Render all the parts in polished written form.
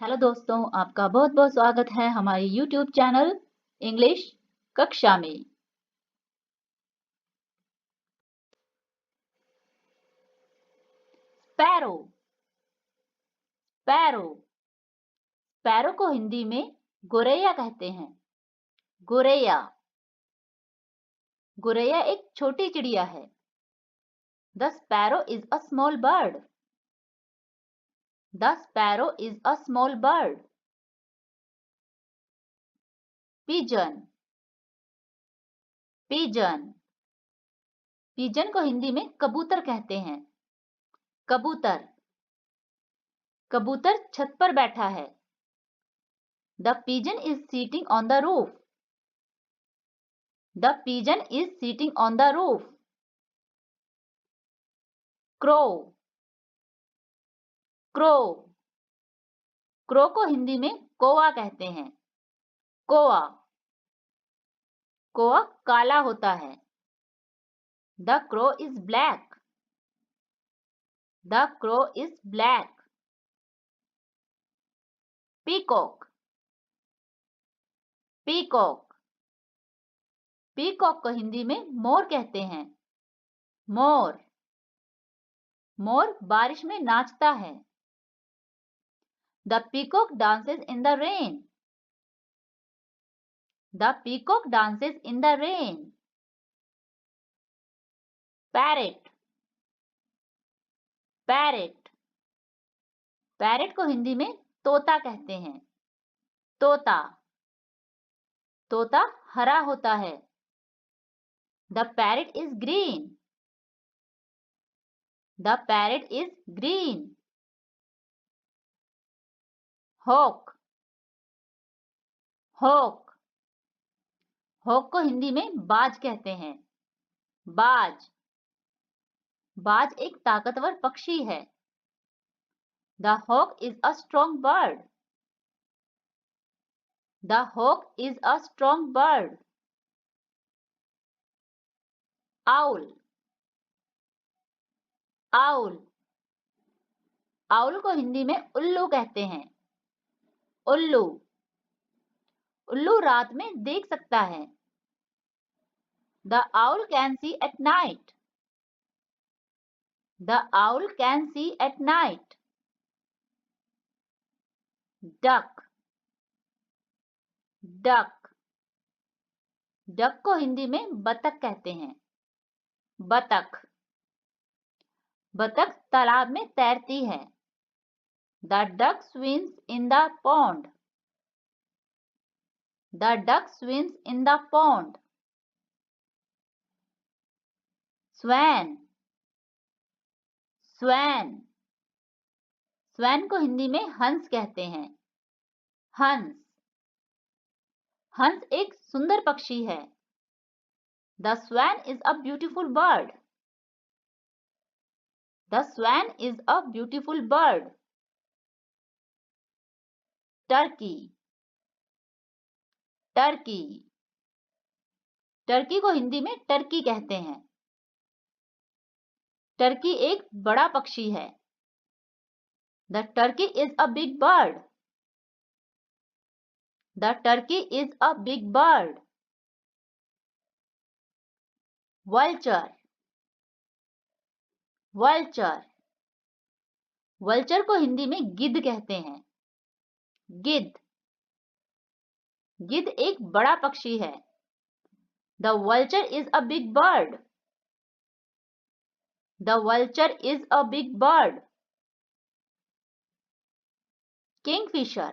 Hello दोस्तों, आपका बहुत बहुत स्वागत है हमारे YouTube चैनल इंग्लिश कक्षा में। स्पैरो। स्पैरो। स्पैरो को हिंदी में गोरैया कहते हैं। गोरैया। गोरैया एक छोटी चिड़िया है। The sparrow is a small bird. The sparrow is a small bird. Pigeon. Pigeon. Pigeon को हिंदी में कबूतर कहते हैं। कबूतर। कबूतर छत पर बैठा है। The pigeon is seating on the roof. The pigeon is sitting on the roof. Crow. Crow. Crow को हिंदी में कौवा कहते हैं। कौवा। कौवा काला होता है। The crow is black. The crow is black. Peacock. Peacock. Peacock को हिंदी में मोर कहते हैं। मोर। मोर बारिश में नाचता है। The peacock dances in the rain. The peacock dances in the rain. Parrot. Parrot. Parrot को हिंदी में तोता कहते हैं। तोता। तोता हरा होता है। The parrot is green. The parrot is green. Hawk. Hawk. Hawk को हिंदी में बाज कहते हैं। बाज। बाज एक ताकतवर पक्षी है। The hawk is a strong bird. The hawk is a strong bird. Owl. Owl. Owl को हिंदी में उल्लू कहते हैं। उल्लू। उल्लू रात में देख सकता है। The owl can see at night. The owl can see at night. Duck. Duck. Duck को हिंदी में बतख कहते हैं। बतख। बतख तालाब में तैरती है। The duck swims in the pond. The duck swims in the pond. Swan. Swan. Swan को हिंदी में हंस कहते हैं। हंस। हंस एक सुंदर पक्षी है। The swan is a beautiful bird. The swan is a beautiful bird. Turkey. Turkey. Turkey को हिंदी में टर्की कहते हैं। टर्की एक बड़ा पक्षी है। The turkey is a big bird. The turkey is a big bird. Vulture. Vulture. Vulture को हिंदी में गिद्ध कहते हैं। गिद्ध। गिद्ध एक बड़ा पक्षी है। The vulture is a big bird. The vulture is a big bird. Kingfisher.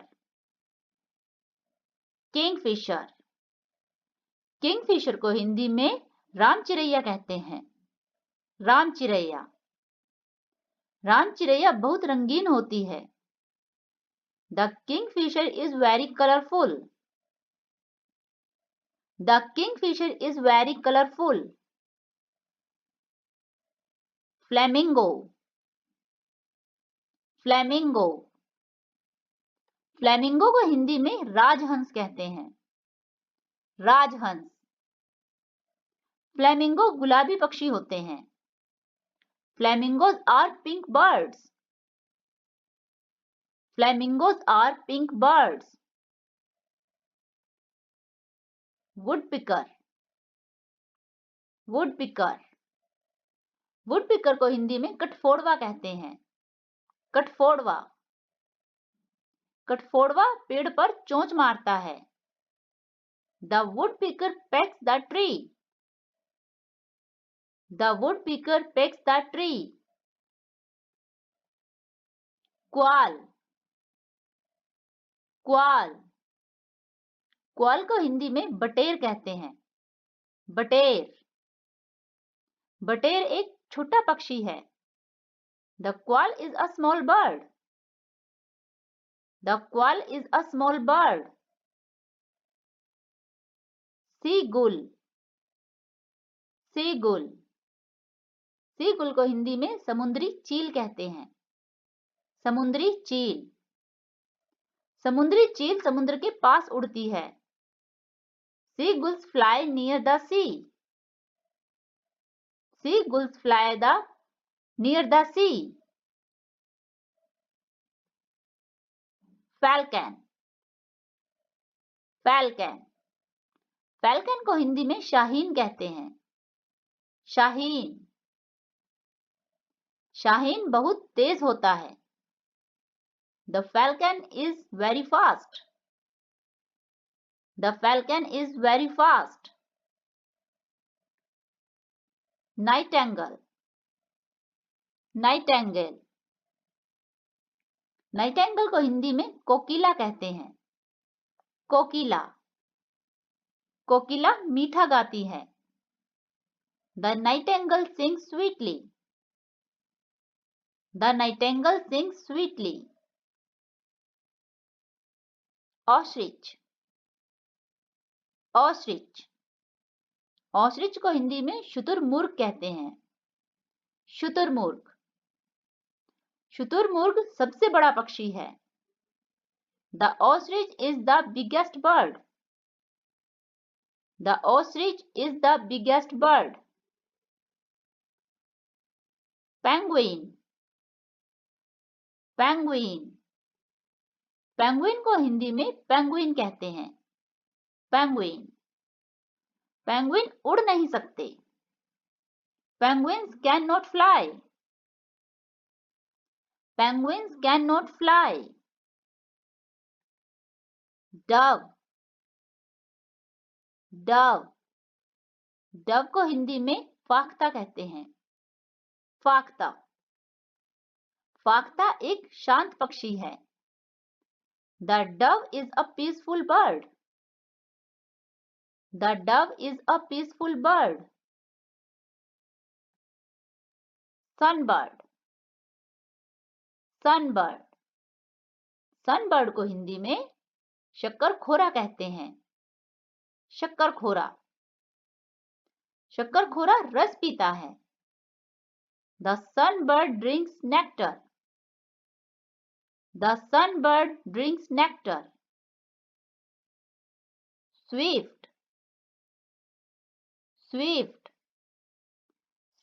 Kingfisher. Kingfisher को हिंदी में राम चिरैया कहते हैं। राम चिरैया। राम चिरैया बहुत रंगीन होती है। The kingfisher is very colorful. The kingfisher is very colorful. Flamingo. Flamingo. Flamingo को हिंदी में राजहंस कहते हैं। राजहंस। Flamingo गुलाबी पक्षी होते हैं। Flamingos are pink birds. Flamingos are pink birds. Woodpecker. Woodpecker. Woodpecker को हिंदी में कठफोड़वा कहते हैं। कठफोड़वा। कठफोड़वा पेड़ पर चोंच मारता है। The woodpecker pecks the tree. The woodpecker pecks the tree. क्वाल। क्वाल। क्वाल को हिंदी में बटेर कहते हैं। बटेर। बटेर एक छोटा पक्षी है। The quail is a small bird. The quail is a small bird. Seagull. Seagull. Seagull को हिंदी में समुद्री चील कहते हैं। समुद्री चील। समुद्री चील समुद्र के पास उड़ती है। Seagulls fly near the sea. Seagulls fly near the sea. Falcon. Falcon. Falcon को हिंदी में शाहीन कहते हैं। शाहीन। शाहीन बहुत तेज होता है। The falcon is very fast. The falcon is very fast. Nightingale. Nightingale. Nightingale को हिंदी में कोकिला कहते हैं। कोकिला। कोकिला मीठा गाती है। The nightingale sings sweetly. The nightingale sings sweetly. Ostrich. Ostrich. Ostrich को हिंदी में शुतुरमुर्ग कहते हैं। शुतुरमुर्ग। शुतुरमुर्ग सबसे बड़ा पक्षी है। The ostrich is the biggest bird. The ostrich is the biggest bird. Penguin. Penguin. Penguin को हिंदी में पेंगुइन कहते हैं। Penguin. Penguin उड़ नहीं सकते। Penguins cannot fly. Penguins cannot fly. Dove. Dove. Dove को हिंदी में फाख्ता कहते हैं। फाख्ता। फाख्ता एक शांत पक्षी है। The dove is a peaceful bird. The dove is a peaceful bird. Sunbird. Sunbird. Sunbird को हिंदी में शक्करखोरा कहते हैं। शक्करखोरा। शक्करखोरा रस पीता है। The sunbird drinks nectar. The sunbird drinks nectar. Swift. Swift.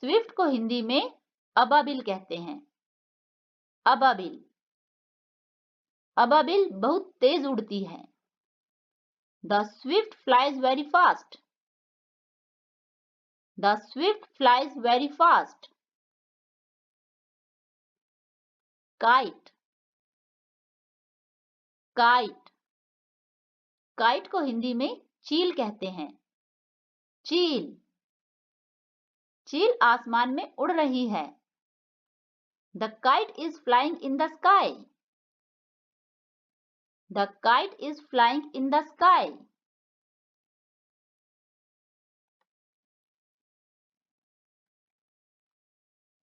Swift को हिंदी में अबाबिल कहते हैं। अबाबिल। अबाबिल बहुत तेज उड़ती है। The swift flies very fast. The swift flies very fast. Kite. Kite. Kite को हिंदी में चील कहते हैं। चील। चील आसमान में उड़ रही है। The kite is flying in the sky. The kite is flying in the sky.